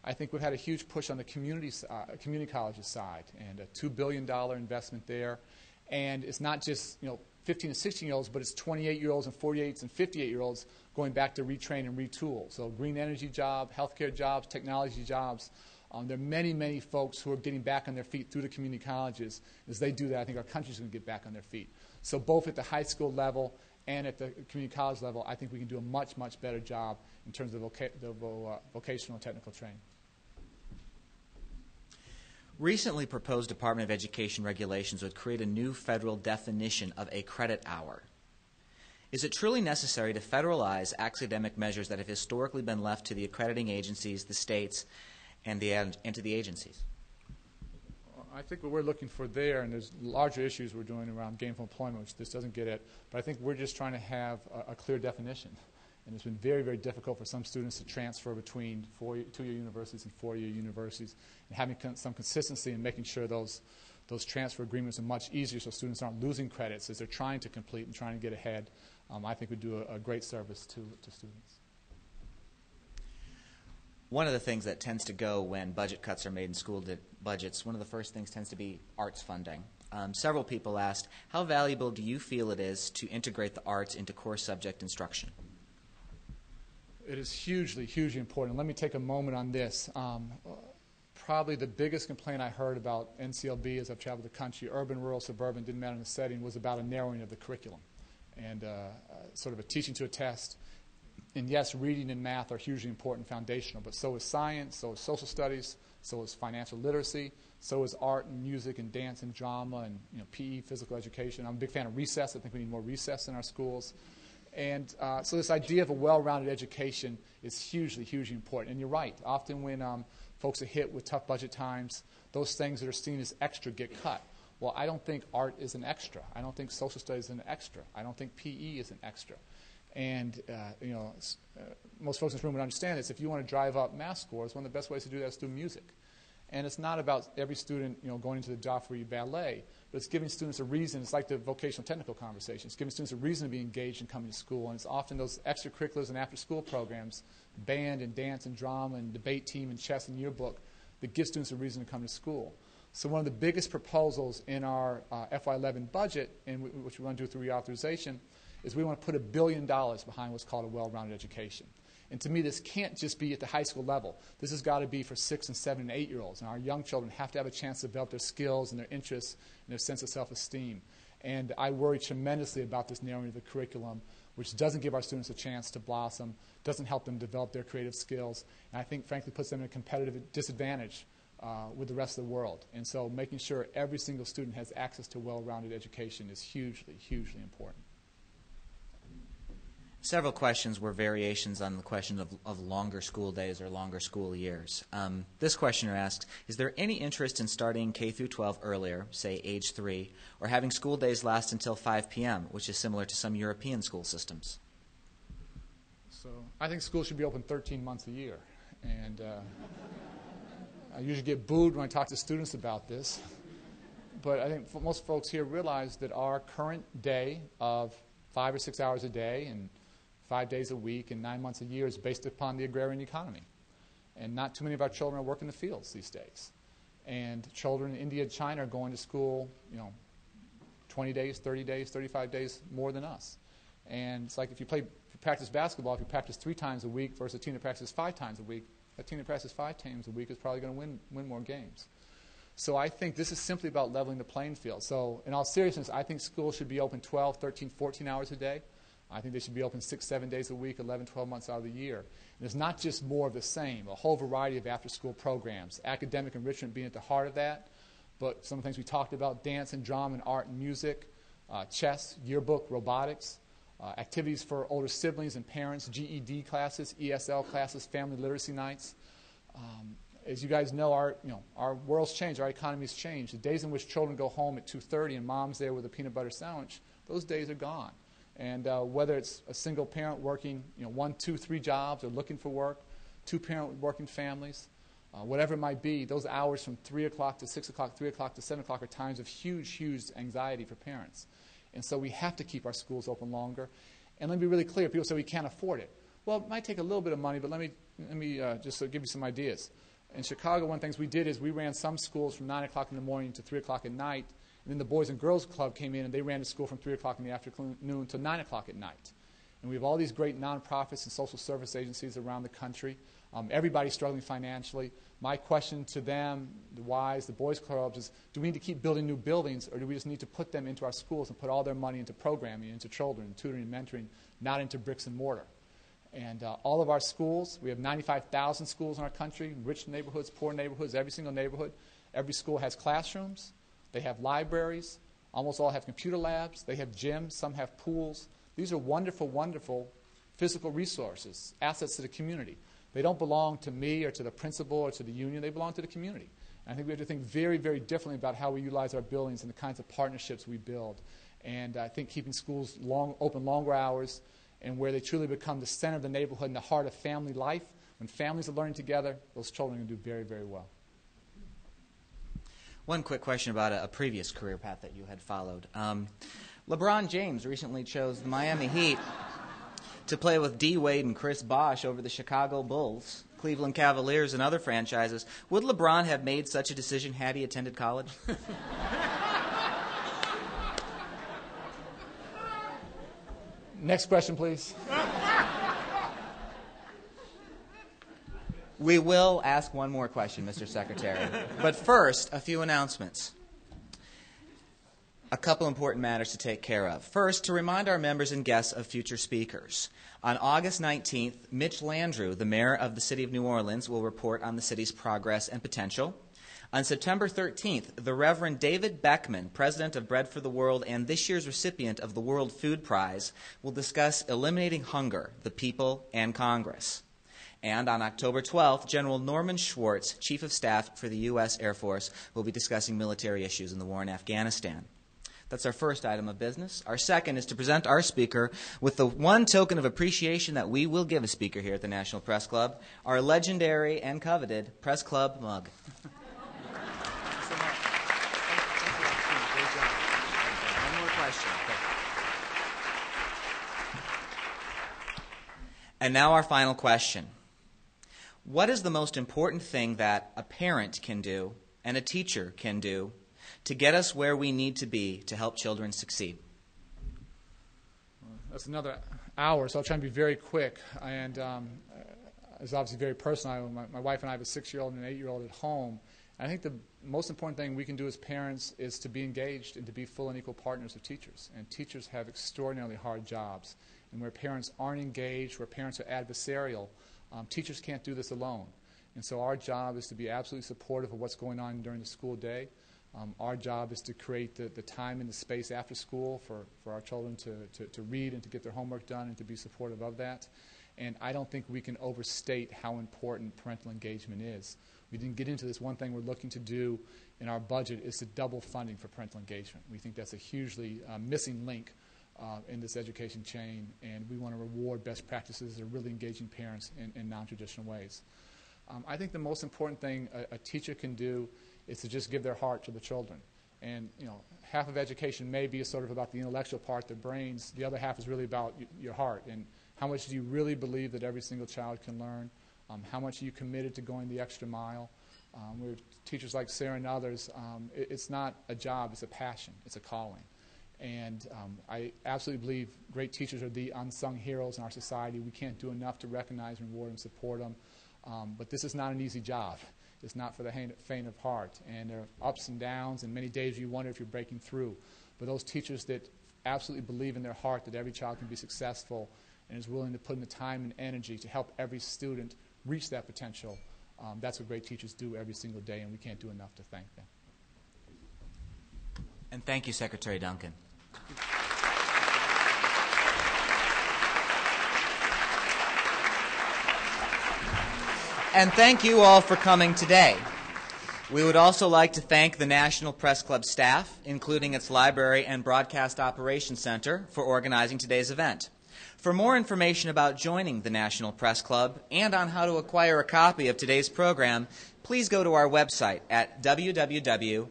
I think we've had a huge push on the community colleges side, and a $2 billion investment there. And it's not just 15 and 16-year-olds, but it's 28-year-olds and 48s and 58-year-olds going back to retrain and retool. So green energy jobs, healthcare jobs, technology jobs. There are many, many folks who are getting back on their feet through the community colleges. As they do that, I think our country's going to get back on their feet. So both at the high school level and at the community college level, I think we can do a much, much better job in terms of vocational and technical training. Recently proposed Department of Education regulations would create a new federal definition of a credit hour. Is it truly necessary to federalize academic measures that have historically been left to the accrediting agencies, the states, and to the agencies? I think what we're looking for there, and there's larger issues we're doing around gainful employment, which this doesn't get at, but I think we're just trying to have a clear definition. And it's been very, very difficult for some students to transfer between two-year universities and four-year universities, and having some consistency and making sure those transfer agreements are much easier so students aren't losing credits as they're trying to complete and trying to get ahead, I think would do a great service to students. One of the things that tends to go when budget cuts are made in school budgets, one of the first things tends to be arts funding. Several people asked, how valuable do you feel it is to integrate the arts into core subject instruction? It is hugely, hugely important. Let me take a moment on this. Probably the biggest complaint I heard about NCLB as I've traveled the country, urban, rural, suburban, didn't matter in the setting, was about a narrowing of the curriculum and sort of a teaching to a test. And yes, reading and math are hugely important and foundational, but so is science, so is social studies, so is financial literacy, so is art and music and dance and drama and PE, physical education. I'm a big fan of recess. I think we need more recess in our schools. And so this idea of a well-rounded education is hugely, hugely important. And you're right. Often when folks are hit with tough budget times, those things that are seen as extra get cut. Well, I don't think art is an extra. I don't think social studies is an extra. I don't think PE is an extra. And most folks in this room would understand this. If you want to drive up math scores, one of the best ways to do that is through music. And it's not about every student going into the Joffrey Ballet, but it's giving students a reason. It's like the vocational technical conversation. It's giving students a reason to be engaged in coming to school. And it's often those extracurriculars and after-school programs, band and dance and drama and debate team and chess and yearbook, that give students a reason to come to school. So one of the biggest proposals in our FY11 budget, which we want to do through reauthorization, is we want to put $1 billion behind what's called a well-rounded education. And to me, this can't just be at the high school level. This has got to be for 6 and 7 and 8-year-olds. And our young children have to have a chance to develop their skills and their interests and their sense of self-esteem. And I worry tremendously about this narrowing of the curriculum, which doesn't give our students a chance to blossom, doesn't help them develop their creative skills, and I think, frankly, puts them in a competitive disadvantage with the rest of the world. And so making sure every single student has access to a well-rounded education is hugely, hugely important. Several questions were variations on the question of longer school days or longer school years. This questioner asks, is there any interest in starting K through 12 earlier, say age 3, or having school days last until 5 p.m., which is similar to some European school systems? So I think schools should be open 13 months a year. And I usually get booed when I talk to students about this. But I think most folks here realize that our current day of 5 or 6 hours a day and 5 days a week and 9 months a year is based upon the agrarian economy. And not too many of our children are working the fields these days. And children in India and China are going to school, 20 days, 30 days, 35 days more than us. And it's like if you practice basketball, if you practice 3 times a week versus a team that practices 5 times a week, that team that practices 5 times a week is probably going to win more games. So I think this is simply about leveling the playing field. So in all seriousness, I think schools should be open 12, 13, 14 hours a day. I think they should be open 6, 7 days a week, 11, 12 months out of the year. And it's not just more of the same, a whole variety of after-school programs, academic enrichment being at the heart of that, but some of the things we talked about, dance and drama and art and music, chess, yearbook, robotics, activities for older siblings and parents, GED classes, ESL classes, family literacy nights. As you guys know, our world's changed, our economy's changed. The days in which children go home at 2:30 and mom's there with a peanut butter sandwich, those days are gone. And whether it's a single parent working 1, 2, 3 jobs or looking for work, 2-parent working families, whatever it might be, those hours from 3 o'clock to 6 o'clock, 3 o'clock to 7 o'clock are times of huge, huge anxiety for parents. And so we have to keep our schools open longer. And let me be really clear. People say we can't afford it. Well, it might take a little bit of money, but let me just give you some ideas. In Chicago, one of the things we did is we ran some schools from 9 o'clock in the morning to 3 o'clock at night. And then the Boys and Girls Club came in, and they ran the school from 3 o'clock in the afternoon to 9 o'clock at night. And we have all these great nonprofits and social service agencies around the country. Everybody's struggling financially. My question to them, the Ys, the Boys Clubs, is do we need to keep building new buildings, or do we just need to put them into our schools and put all their money into programming, into children, tutoring, and mentoring, not into bricks and mortar? And all of our schools, we have 95,000 schools in our country, rich neighborhoods, poor neighborhoods, every single neighborhood. Every school has classrooms. They have libraries. Almost all have computer labs. They have gyms. Some have pools. These are wonderful, wonderful physical resources, assets to the community. They don't belong to me or to the principal or to the union. They belong to the community. And I think we have to think very, very differently about how we utilize our buildings and the kinds of partnerships we build. And I think keeping schools open longer hours and where they truly become the center of the neighborhood and the heart of family life, when families are learning together, those children are going to do very, very well. One quick question about a previous career path that you had followed. LeBron James recently chose the Miami Heat to play with D. Wade and Chris Bosh over the Chicago Bulls, Cleveland Cavaliers, and other franchises. Would LeBron have made such a decision had he attended college? Next question, please. We will ask one more question, Mr. Secretary. But first, a few announcements. A couple important matters to take care of. First, to remind our members and guests of future speakers. On August 19th, Mitch Landrieu, the mayor of the city of New Orleans, will report on the city's progress and potential. On September 13th, the Reverend David Beckman, president of Bread for the World and this year's recipient of the World Food Prize, will discuss eliminating hunger, the people, and Congress. And on October 12th, General Norman Schwartz, Chief of Staff for the U.S. Air Force, will be discussing military issues in the war in Afghanistan. That's our first item of business. Our second is to present our speaker with the one token of appreciation that we will give a speaker here at the National Press Club, our legendary and coveted Press Club mug. One more question. And now our final question. What is the most important thing that a parent can do and a teacher can do to get us where we need to be to help children succeed? That's another hour, so I'll try and be very quick. And it's obviously very personal. My wife and I have a 6-year-old and an 8-year-old at home. And I think the most important thing we can do as parents is to be engaged and to be full and equal partners of teachers. And teachers have extraordinarily hard jobs. And where parents aren't engaged, where parents are adversarial, teachers can't do this alone. And so our job is to be absolutely supportive of what's going on during the school day. Our job is to create the time and the space after school for our children to read and to get their homework done and to be supportive of that. And I don't think we can overstate how important parental engagement is. We didn't get into this. One thing we're looking to do in our budget is to double funding for parental engagement. We think that's a hugely missing link in this education chain, and we want to reward best practices that are really engaging parents in non-traditional ways. I think the most important thing a teacher can do is to just give their heart to the children. And, half of education may be sort of about the intellectual part, their brains. The other half is really about your heart. And how much do you really believe that every single child can learn? How much are you committed to going the extra mile? Where teachers like Sarah and others, it's not a job, it's a passion, it's a calling. And I absolutely believe great teachers are the unsung heroes in our society. We can't do enough to recognize, reward, and support them. But this is not an easy job. It's not for the faint of heart. And there are ups and downs, and many days you wonder if you're breaking through. But those teachers that absolutely believe in their heart that every child can be successful and is willing to put in the time and energy to help every student reach that potential, that's what great teachers do every single day, and we can't do enough to thank them. And thank you, Secretary Duncan. And thank you all for coming today. We would also like to thank the National Press Club staff, including its Library and Broadcast Operations Center, for organizing today's event. For more information about joining the National Press Club and on how to acquire a copy of today's program, please go to our website at www.press.org.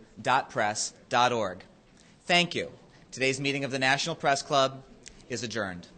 Thank you. Today's meeting of the National Press Club is adjourned.